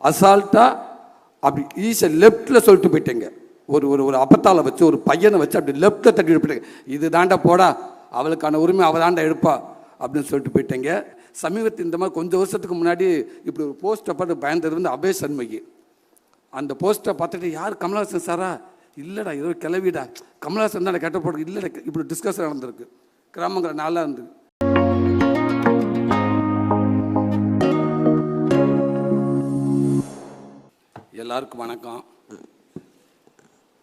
அசால்ட்டாக அப்படி ஈஸியாக லெஃப்டில் சொல்லிட்டு போயிட்டேங்க. ஒரு ஒரு ஒரு அப்பத்தால வச்சு ஒரு பையனை வச்சு அப்படி லெஃப்ட்டில் தட்டி போயிட்டேங்க. இது தாண்டா போடா, அவளுக்கான உரிமை அவள் தாண்டா எடுப்பா அப்படின்னு சொல்லிட்டு போயிட்டேங்க. சமீபத்தில் இந்த மாதிரி கொஞ்சம் வருஷத்துக்கு முன்னாடி இப்படி ஒரு போஸ்ட்டை பார்த்து பயந்தது வந்து அபய் சண்முகி. அந்த போஸ்ட்டை பார்த்துட்டு யார் கமலஹாசன் சாரா? இல்லைடா, ஏதோ கிளவிடா, கமலஹாசன் தான் கெட்ட போட்டு இல்லைடா, இப்படி டிஸ்கஷன் நடந்திருக்கு கிராமங்கள் நாளாக இருந்து. எல்லாருக்கும் வணக்கம்.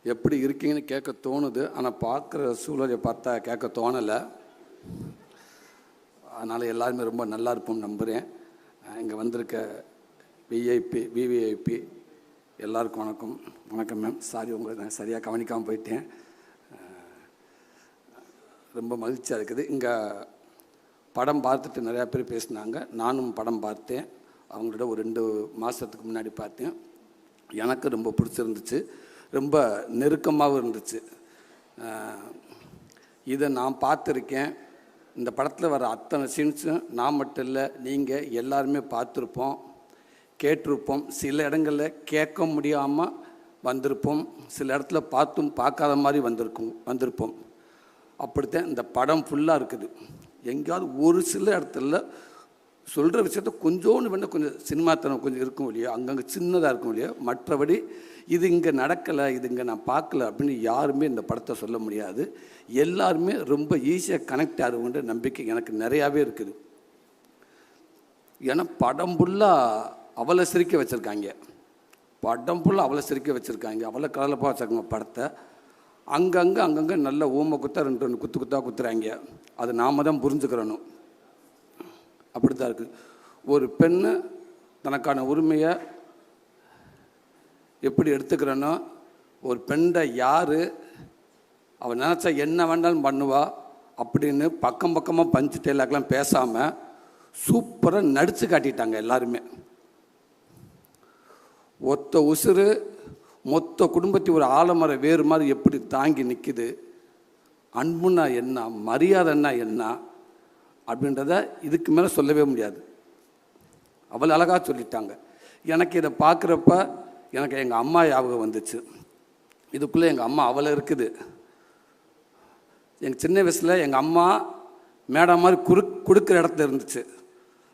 எப்படி இருக்கீங்கன்னு கேட்க தோணுது, ஆனால் பார்க்குற சூழலை பார்த்தா கேட்க தோணலை. அதனால் எல்லாருமே ரொம்ப நல்லா இருப்போம்னு நம்புகிறேன். இங்கே வந்திருக்க விவிஐபி எல்லாருக்கும் வணக்கம். வணக்கம் மேம். சாரி, உங்களை நான் சரியாக கவனிக்காமல் போயிட்டேன். ரொம்ப மகிழ்ச்சியாக இருக்குது. இங்கே படம் பார்த்துட்டு நிறையா பேர் பேசினாங்க. நானும் படம் பார்த்தேன். அவங்களோட ஒரு 2 மாதத்துக்கு முன்னாடி பார்த்தேன். எனக்கு ரொம்ப பிடிச்சிருந்துச்சு, ரொம்ப நெருக்கமாகவும் இருந்துச்சு. இதை நான் பார்த்துருக்கேன். இந்த படத்தில் வர அத்தனை சீன்ஸும் நான் மட்டும் இல்லை, நீங்கள் எல்லாருமே பார்த்துருப்போம், கேட்டிருப்போம். சில இடங்களில் கேட்க முடியாமல் வந்திருப்போம், சில இடத்துல பார்த்தும் பார்க்காத மாதிரி வந்திருப்போம். அப்படித்தான் இந்த படம் ஃபுல்லாக இருக்குது. எங்கேயாவது ஒரு சில இடத்துல சொல்கிற விஷயத்த கொஞ்சோன்னு வேணால் கொஞ்சம் சினிமாத்தனம் கொஞ்சம் இருக்கும் இல்லையா, அங்கங்கே சின்னதாக இருக்கும் இல்லையா, மற்றபடி இது இங்கே நடக்கலை, இது இங்கே நான் பார்க்கல அப்படின்னு யாருமே இந்த படத்தை சொல்ல முடியாது. எல்லாருமே ரொம்ப ஈஸியாக கனெக்ட் ஆகுன்ற நம்பிக்கை எனக்கு நிறையாவே இருக்குது. ஏன்னா படம் ஃபுல்லாக அவளை சிரிக்க வச்சுருக்காங்க, அவளை கலலப்பாக வச்சுருக்காங்க படத்தை. அங்கங்கே நல்ல ஊமை குத்தா 2 குத்தாக குத்துறாங்க. அது நாம் தான் புரிஞ்சுக்கிறணும். அப்படி தான் இருக்குது. ஒரு பெண்ணு தனக்கான உரிமையை எப்படி எடுத்துக்கிறனோ, ஒரு பெண்ணை யார் அவள் நினச்சா என்ன வேண்டாலும் பண்ணுவா அப்படின்னு பக்கமாக பஞ்சு டெய்லாக்லாம் பேசாமல் சூப்பராக நடித்து காட்டிட்டாங்க எல்லாருமே. ஒத்த உசுறு மொத்த குடும்பத்தை ஒரு ஆலமர வேறு மாதிரி எப்படி தாங்கி நிற்கிது, அன்புன்னா என்ன, மரியாதைன்னா என்ன அப்படின்றத இதுக்கு மேலே சொல்லவே முடியாது. அவள் அழகாக சொல்லிட்டாங்க. எனக்கு இதை பார்க்குறப்ப எனக்கு எங்கள் அம்மா ஞாபகம் வந்துச்சு. இதுக்குள்ளே எங்கள் அம்மா அவளை இருக்குது. எங்கள் சின்ன வயசில் எங்கள் அம்மா மேடம் மாதிரி கொடுக்குற இடத்துல இருந்துச்சு.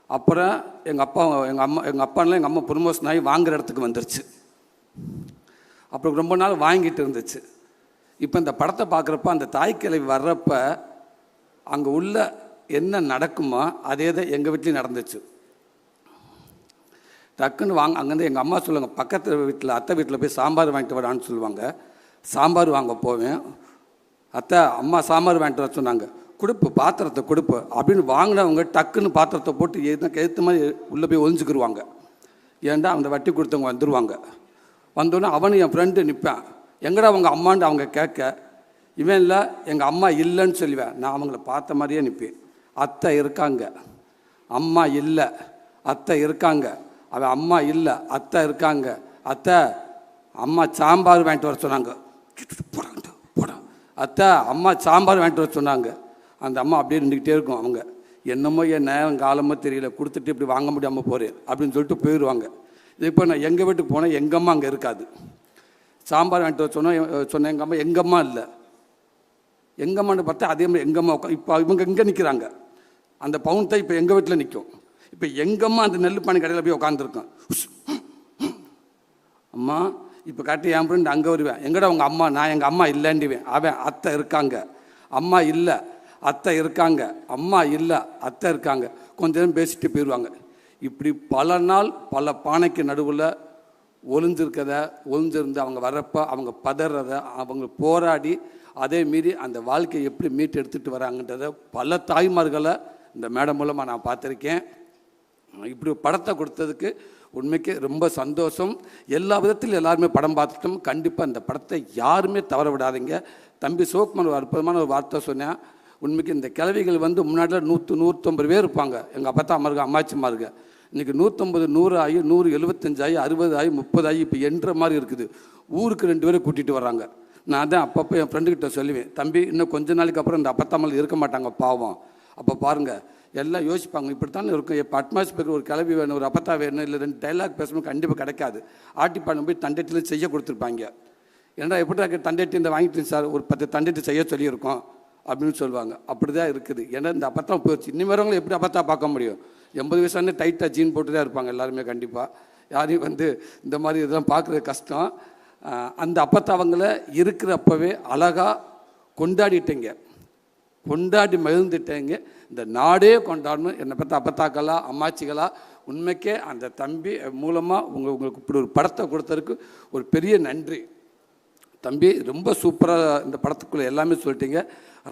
அப்புறம் எங்கள் அப்பானால எங்கள் அம்மா ப்ரொமோஷன் ஆகி வாங்குகிற இடத்துக்கு வந்துருச்சு. அப்புறம் ரொம்ப நாள் வாங்கிட்டு இருந்துச்சு. இப்போ இந்த படத்தை பார்க்குறப்ப அந்த தாய்க்கிழவி வர்றப்ப அங்கே உள்ள என்ன நடக்குமோ அதே தான் எங்கள் வீட்லேயும் நடந்துச்சு. டக்குன்னு அங்கேருந்து எங்கள் அம்மா சொல்லுவாங்க, பக்கத்து வீட்டில் அத்தை வீட்டில் போய் சாம்பார் வாங்கிட்டு வரான்னு சொல்லுவாங்க. சாம்பார் வாங்க போவேன். அம்மா சாம்பார் வாங்கிட்டு வர சொன்னாங்க, பாத்திரத்தை கொடுப்பு அப்படின்னு வாங்கினவங்க டக்குன்னு பாத்திரத்தை போட்டு எதுத்த மாதிரி உள்ளே போய் ஒழிஞ்சுக்கிடுவாங்க. ஏன்டா அந்த வட்டி கொடுத்தவங்க வந்துடுவாங்க. வந்தோடனே அவனு என் ஃப்ரெண்டு நிற்பேன், எங்கடா அவங்க அம்மான்னு அவங்க கேட்க, இவன் இல்லை எங்கள் அம்மா இல்லைன்னு சொல்லுவேன். நான் அவங்கள பார்த்த மாதிரியே நிற்பேன். அத்தை இருக்காங்க, அம்மா இல்லை, அத்தை இருக்காங்க, அவன் அம்மா இல்லை, அத்தை இருக்காங்க, அத்தை அம்மா சாம்பார் வாங்கிட்டு வர சொன்னாங்க, போட அத்தை அம்மா சாம்பார் வாங்கிட்டு வர சொன்னாங்க. அந்த அம்மா அப்படியே நின்றுக்கிட்டே இருக்கும். அவங்க என்னமோ என் நேரம் காலமோ தெரியல, கொடுத்துட்டு இப்படி வாங்க முடியாமல் போகிறேன் அப்படின்னு சொல்லிட்டு போயிடுவாங்க. இது இப்போ நான் எங்கள் வீட்டுக்கு போனால் எங்கள் அம்மா அங்கே இருக்காது. சாம்பார் வாங்கிட்டு வர சொன்னேன் எங்கள் அம்மா இல்லை. எங்கள் அம்மான்னு பார்த்தா அதே மாதிரி எங்கள் அம்மா இப்போ இவங்க எங்கே நிற்கிறாங்க, அந்த பவுன் தான் இப்போ எங்கள் வீட்டில் நிற்கும். இப்போ எங்கள் அம்மா அந்த நெல் பானை கடையில் போய் உட்காந்துருக்கேன். அம்மா இப்போ காட்டி என் ஃப்ரெண்டு அங்கே வருவேன், எங்கடா உங்கள் அம்மா, நான் எங்கள் அம்மா இல்லைண்டிவேன். அவன் அத்தை இருக்காங்க, அம்மா இல்லை, அத்தை இருக்காங்க, அம்மா இல்லை, அத்தை இருக்காங்க. கொஞ்ச நேரம் பேசிட்டு போயிடுவாங்க. இப்படி பல நாள் பல பானைக்கு நடுவில் ஒளிஞ்சிருந்து அவங்க வர்றப்போ அவங்க பதறத, அவங்க போராடி அதே மீறி அந்த வாழ்க்கையை எப்படி மீட்டு எடுத்துகிட்டு வராங்கன்றத பல தாய்மார்களை இந்த மேடம் மூலமாக நான் பார்த்துருக்கேன். இப்படி படத்தை கொடுத்ததுக்கு உண்மைக்கு ரொம்ப சந்தோஷம். எல்லா விதத்திலும் எல்லாருமே படம் பார்த்துட்டோம். கண்டிப்பாக இந்த படத்தை யாருமே தவற விடாதீங்க. தம்பி சிவகுமார் ஒரு அற்புதமான ஒரு வார்த்தை சொன்னேன். உண்மைக்கு இந்த கிழவிகள் முன்னாடியில் 100-150 பேர் இருப்பாங்க, எங்கள் அப்பா அம்மாருக்கு அம்மாச்சிமாருக்கு. இன்றைக்கி 150 100 ஆகி 175 ஆகி 60 ஆகி 30 ஆகி இப்போ என்ற மாதிரி இருக்குது. ஊருக்கு 2 பேரை கூட்டிகிட்டு வர்றாங்க. நான் தான் அப்பப்போ என் ஃப்ரெண்டுக்கிட்ட சொல்லுவேன், தம்பி இன்னும் கொஞ்ச நாளைக்கு அப்புறம் இந்த அப்பத்தாமல் இருக்க மாட்டாங்க பாவம், அப்போ பாருங்கள் எல்லாம் யோசிப்பாங்க, இப்படி தானே இருக்கும். இப்போ அட்மாஸ்பியர் ஒரு கிளவி வேணும், ஒரு அப்பத்தா வேணும், இல்லை 2 டைலாக் பேசணும், கண்டிப்பாக கிடைக்காது. ஆட்டி பாடம் போய் தண்டட்டில் செய்ய கொடுத்துருப்பாங்க. ஏன்னா எப்படி தண்டட்டி இந்த வாங்கிட்டு சார், ஒரு 10 தண்டட்டி செய்ய சொல்லியிருக்கோம் அப்படின்னு சொல்லுவாங்க. அப்படி தான் இருக்குது. ஏன்னா இந்த அப்பத்தான் போயிடுச்சு. இன்னும் வரவங்களை எப்படி அப்பத்தா பார்க்க முடியும்? 80 வயசானே டைட்டாக ஜீன் போட்டு தான் இருப்பாங்க எல்லாருமே. கண்டிப்பாக யாரையும் இந்த மாதிரி இதெல்லாம் பார்க்குறது கஷ்டம். அந்த அப்பத்தாவங்கள இருக்கிறப்பவே அழகாக கொண்டாடிட்டேங்க, கொண்டாடி மகிழ்ந்துட்டேங்க. இந்த நாடே கொண்டாடணும். என்னை பற்றி அப்பத்தாக்களா அம்மாச்சிகளா உண்மைக்கே அந்த தம்பி மூலமாக உங்களுக்கு இப்படி ஒரு படத்தை கொடுத்ததுக்கு ஒரு பெரிய நன்றி. தம்பி ரொம்ப சூப்பராக இந்த படத்துக்குள்ளே எல்லாமே சொல்லிட்டீங்க.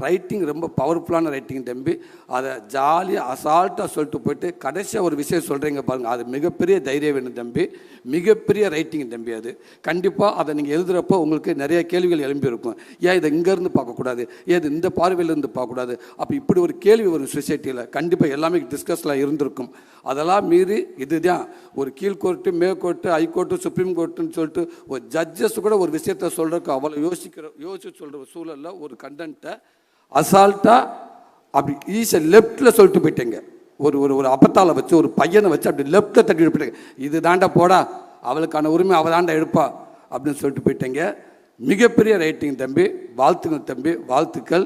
ரைட்டிங் ரொம்ப பவர்ஃபுல்லான ரைட்டிங் தம்பி. அதை ஜாலியாக அசால்ட்டாக சொல்லிட்டு போயிட்டு கடைசியாக ஒரு விஷயம் சொல்கிறீங்க பாருங்கள், அது மிகப்பெரிய தைரியம் வேணும் தம்பி, மிகப்பெரிய ரைட்டிங் தம்பி. அது கண்டிப்பாக அதை நீங்கள் எழுதுகிறப்போ உங்களுக்கு நிறைய கேள்விகள் எழும்பியிருக்கும். ஏன் இதை இங்கேருந்து பார்க்கக்கூடாது, ஏன் இது இந்த பார்வையிலேருந்து பார்க்கக்கூடாது, அப்போ இப்படி ஒரு கேள்வி வரும் சொசைட்டியில். கண்டிப்பாக எல்லாமே டிஸ்கஸில் இருந்திருக்கும். அதெல்லாம் மீறி இதுதான் ஒரு கீழ்கோர்ட்டு, மேற்கோர்ட்டு, ஹைகோர்ட்டு, சுப்ரீம் கோர்ட்டுன்னு சொல்லிட்டு ஒரு ஜட்ஜஸ் கூட ஒரு விஷயத்த சொல்கிறதுக்கு அவ்வளோ யோசிச்சு சொல்கிற சூழலில் ஒரு கண்டென்ட்டை அசால்ட்டாக அப்படி ஈஸியாக லெஃப்டில் சொல்லிட்டு போயிட்டேங்க. ஒரு அப்பத்தால வச்சு ஒரு பையனை வச்சு அப்படி லெஃப்டில் தட்டிட்டு போயிட்டேங்க. இது தாண்டா போடா, அவளுக்கான உரிமை அவள் தாண்டா எடுப்பா அப்படின்னு சொல்லிட்டு போயிட்டேங்க. மிகப்பெரிய ரைட்டிங் தம்பி, வாழ்த்துக்கள் தம்பி, வாழ்த்துக்கள்.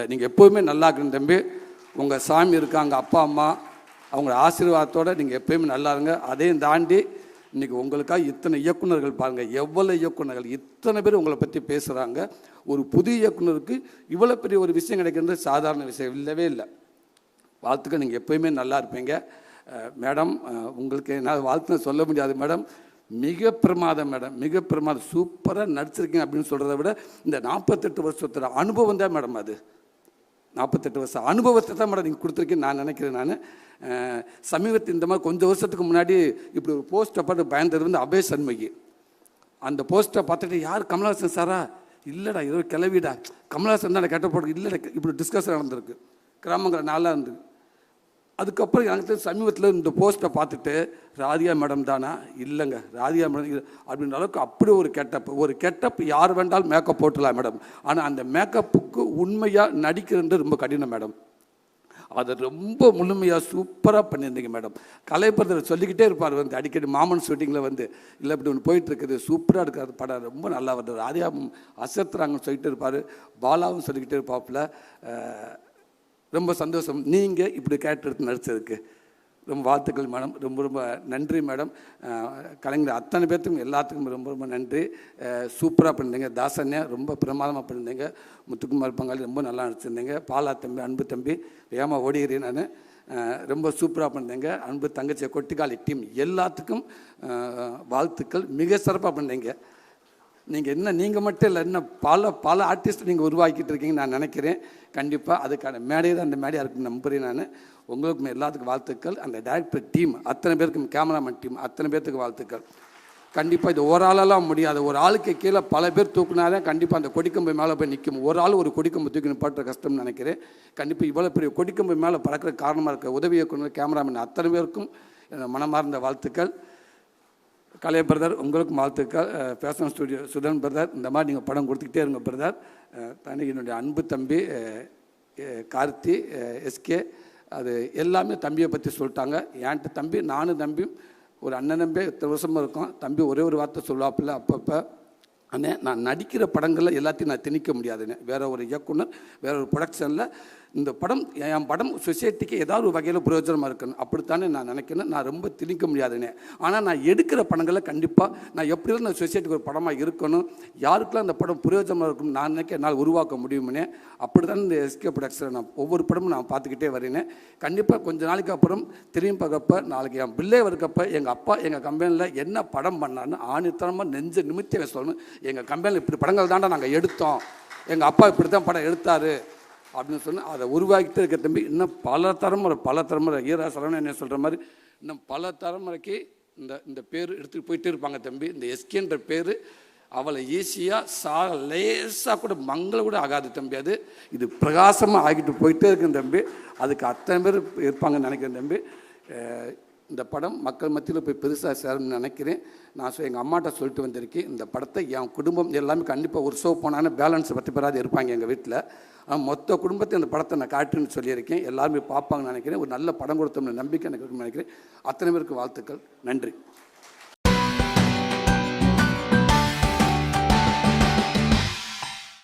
நீங்கள் எப்போவுமே நல்லா இருக்கணும் தம்பி. உங்கள் சாமி இருக்காங்க, அப்பா அம்மா அவங்கள ஆசீர்வாதத்தோடு நீங்கள் எப்போயுமே நல்லா இருங்க. அதையும் தாண்டி இன்றைக்கி உங்களுக்காக இத்தனை இயக்குநர்கள் பாருங்கள், எவ்வளோ இயக்குநர்கள், இத்தனை பேர் உங்களை பற்றி பேசுகிறாங்க. ஒரு புதிய இயக்குனருக்கு இவ்வளோ பெரிய ஒரு விஷயம் கிடைக்கிறது சாதாரண விஷயம் இல்லவே இல்லை. வாழ்த்துக்கள். நீங்கள் எப்போயுமே நல்லா இருப்பீங்க மேடம். உங்களுக்கு என்னால் வாழ்த்துன்னு சொல்ல முடியாது மேடம். மிக பிரமாதம் மேடம், மிக பிரமாதம். சூப்பராக நடிச்சிருக்கீங்க அப்படின்னு சொல்கிறத விட இந்த 48 வருஷத்தோட அனுபவம் தான் மேடம். அது 48 வருஷம் அனுபவத்தை தான் மேடம் நீங்கள் கொடுத்துருக்கீங்க நான் நினைக்கிறேன். நான் சமீபத்தில் இந்த மாதிரி கொஞ்சம் வருஷத்துக்கு முன்னாடி இப்படி ஒரு போஸ்ட்டை பார்த்து பயந்தது வந்து அபய் சண்முகி. அந்த போஸ்ட்டை பார்த்துட்டு யார் கமலஹாசன் சாரா? இல்லைடா, ஏதோ கிளவிடா, கமலஹாசன் தான் கேட்ட போட்டு இல்லைடா, இப்படி டிஸ்கஷன் நடந்திருக்கு கிராமங்கிற நாளாக இருந்து. அதுக்கப்புறம் எனக்கு சமீபத்தில் இந்த போஸ்ட்டை பார்த்துட்டு ராதிகா மேடம் தானா? இல்லைங்க, ராதிகா மேடம் அப்படின்ற அளவுக்கு அப்படி ஒரு கெட்டப் யார் வேண்டாலும் மேக்கப் போட்டுலாம் மேடம். ஆனால் அந்த மேக்கப்புக்கு உண்மையாக நடிக்கிறது ரொம்ப கடினம் மேடம். அதை ரொம்ப முழுமையாக சூப்பராக பண்ணியிருந்தீங்க மேடம். கலைப்பதில் சொல்லிக்கிட்டே இருப்பார் அடிக்கடி மாமன் ஷூட்டிங்கில் இல்லை இப்படி ஒன்று போயிட்டுருக்குது, சூப்பராக இருக்காது படம், ரொம்ப நல்லா வருது, ராதிகா அசத்துறாங்கன்னு சொல்லிட்டு இருப்பார், பாலாவும் சொல்லிக்கிட்டே இருப்பாப்புல. ரொம்ப சந்தோஷம் நீங்கள் இப்படி கேரக்டர் எடுத்து நடித்ததுக்கு. ரொம்ப வாழ்த்துக்கள் மேடம், ரொம்ப ரொம்ப நன்றி மேடம். கலைஞர் அத்தனை பேர்த்துக்கும் எல்லாத்துக்கும் ரொம்ப ரொம்ப நன்றி. சூப்பராக பண்ணிருந்தீங்க. தாசன்யா ரொம்ப பிரமாதமாக பண்ணியிருந்தீங்க. முத்துக்குமார் பங்காளி ரொம்ப நல்லா நடிச்சிருந்தீங்க. பாலா தம்பி, அன்பு தம்பி, வேகமாக ஓடுகிறேன் நான். ரொம்ப சூப்பராக பண்ணிருந்தீங்க. அன்பு தங்கச்சி, கொட்டிக்காலி டீம் எல்லாத்துக்கும் வாழ்த்துக்கள். மிக சிறப்பாக பண்ணிங்க. நீங்கள் மட்டும் இல்லை, இன்னும் பல ஆர்டிஸ்ட் நீங்கள் உருவாக்கிட்டு இருக்கீங்கன்னு நான் நினைக்கிறேன். கண்டிப்பாக அதுக்கான மேடையை தான் அந்த மேடையாக இருக்குன்னு நம்புகிறேன் நான். உங்களுக்கும் எல்லாத்துக்கும் வாழ்த்துக்கள். அந்த டைரக்டர் டீம் அத்தனை பேருக்கும், கேமராமேன் டீம் அத்தனை பேர்த்துக்கு வாழ்த்துக்கள். கண்டிப்பாக இது ஒரு ஆளெல்லாம் முடியாது. ஒரு ஆளுக்கு கீழே பல பேர் தூக்குனாதான் கண்டிப்பாக அந்த கொடிக்கம்பு மேலே போய் நிற்கும். ஒரு ஆள் ஒரு கொடிக்கம்பு தூக்கி நிப்பாட்டுற கஷ்டம்னு நினைக்கிறேன். கண்டிப்பாக இவ்வளோ பெரிய கொடிக்கம்பு மேலே பறக்கிற காரணமாக இருக்க உதவி இயக்குனர், கேமராமேன் அத்தனை பேருக்கும் மனமார்ந்த வாழ்த்துக்கள். கலை பிரதர் உங்களுக்கும் வாழ்த்துக்கள். ஃபேஷன் ஸ்டுடியோ சுதன் பிரதர், இந்த மாதிரி நீங்கள் படம் கொடுத்துக்கிட்டே இருங்க பிரதர். தனி என்னுடைய அன்பு தம்பி கார்த்தி, எஸ்கே, அது எல்லாமே தம்பியை பற்றி சொல்லிட்டாங்க. என்கிட்ட தம்பி, நானும் தம்பியும் ஒரு அண்ணன் தம்பி இத்தனை வருஷமாக இருக்கும். தம்பி ஒரே ஒரு வார்த்தை சொல்லுவாப்பில்ல அப்பப்போ, அண்ணே நான் நடிக்கிற படங்களில் எல்லாத்தையும் நான் திணிக்க முடியாதுண்ணே. வேறு ஒரு இயக்குனர், வேறு ஒரு ப்ரொடக்ஷனில் இந்த படம் என் படம் சொசைட்டிக்கு ஏதாவது ஒரு வகையில் பிரயோஜனமாக இருக்கணும் அப்படித்தானே நான் நினைக்கிறேன். நான் ரொம்ப திணிக்க முடியாதுண்ணே. ஆனால் நான் எடுக்கிற படங்களை கண்டிப்பாக நான் எப்படி நான் சொசைட்டிக்கு ஒரு படமாக இருக்கணும், யாருக்கெல்லாம் அந்த படம் பிரயோஜனமாக இருக்கணும் நான் நினைக்க என்னால் உருவாக்க முடியுமுன்னே. அப்படி தான் இந்த எஸ்கே ப்ரொடக்ஷனை நான் ஒவ்வொரு படமும் நான் பார்த்துக்கிட்டே வரேனே. கண்டிப்பாக கொஞ்சம் நாளைக்கு அப்புறம் திரும்பி பார்க்கப்ப, நாளைக்கு என் பிள்ளை இருக்கப்ப எங்கள் அப்பா எங்கள் கம்பெனியில் என்ன படம் பண்ணான்னு ஆணித்தனமாக நெஞ்ச நிமித்திய சொல்லணும். எங்கள் கம்பெனியில் இப்படி படங்கள் தாண்டா நாங்கள் எடுத்தோம், எங்கள் அப்பா இப்படி தான் படம் எடுத்தார் அப்படின்னு சொன்னால் அதை உருவாக்கிட்டு இருக்க தம்பி. இன்னும் பல தலைமுறை ஈரா சரவணன் என்ன சொல்கிற மாதிரி இன்னும் பல தலைமுறைக்கு இந்த பேர் எடுத்துகிட்டு போயிட்டே இருப்பாங்க தம்பி. இந்த எஸ்கேன்ற பேர் அவளை ஈஸியாக லேசாக கூட மங்கள கூட ஆகாது தம்பி. அது இது பிரகாசமாக ஆகிட்டு போயிட்டே இருக்குன்னு தம்பி. அதுக்கு அத்தனை பேர் இருப்பாங்கன்னு நினைக்கிறேன் தம்பி. இந்த படம் மக்கள் மத்தியில் போய் பெருசாக சேரணும்னு நினைக்கிறேன். நான் எங்கள் அம்மாட்ட சொல்லிட்டு வந்திருக்கேன், இந்த படத்தை என் குடும்பம் எல்லாமே கண்டிப்பாக ஒரு ஷோ போனாலும் பேலன்ஸ் 10 பேராது இருப்பாங்க எங்கள் வீட்டில். மொத்த குடும்பத்தை இந்த படத்தை நான் காட்டுன்னு சொல்லியிருக்கேன். எல்லாருமே பார்ப்பாங்கன்னு நினைக்கிறேன். ஒரு நல்ல படம் கொடுத்தோம்னு நம்பிக்கை எனக்கு இருக்குன்னு நினைக்கிறேன். அத்தனை பேருக்கு வாழ்த்துக்கள். நன்றி.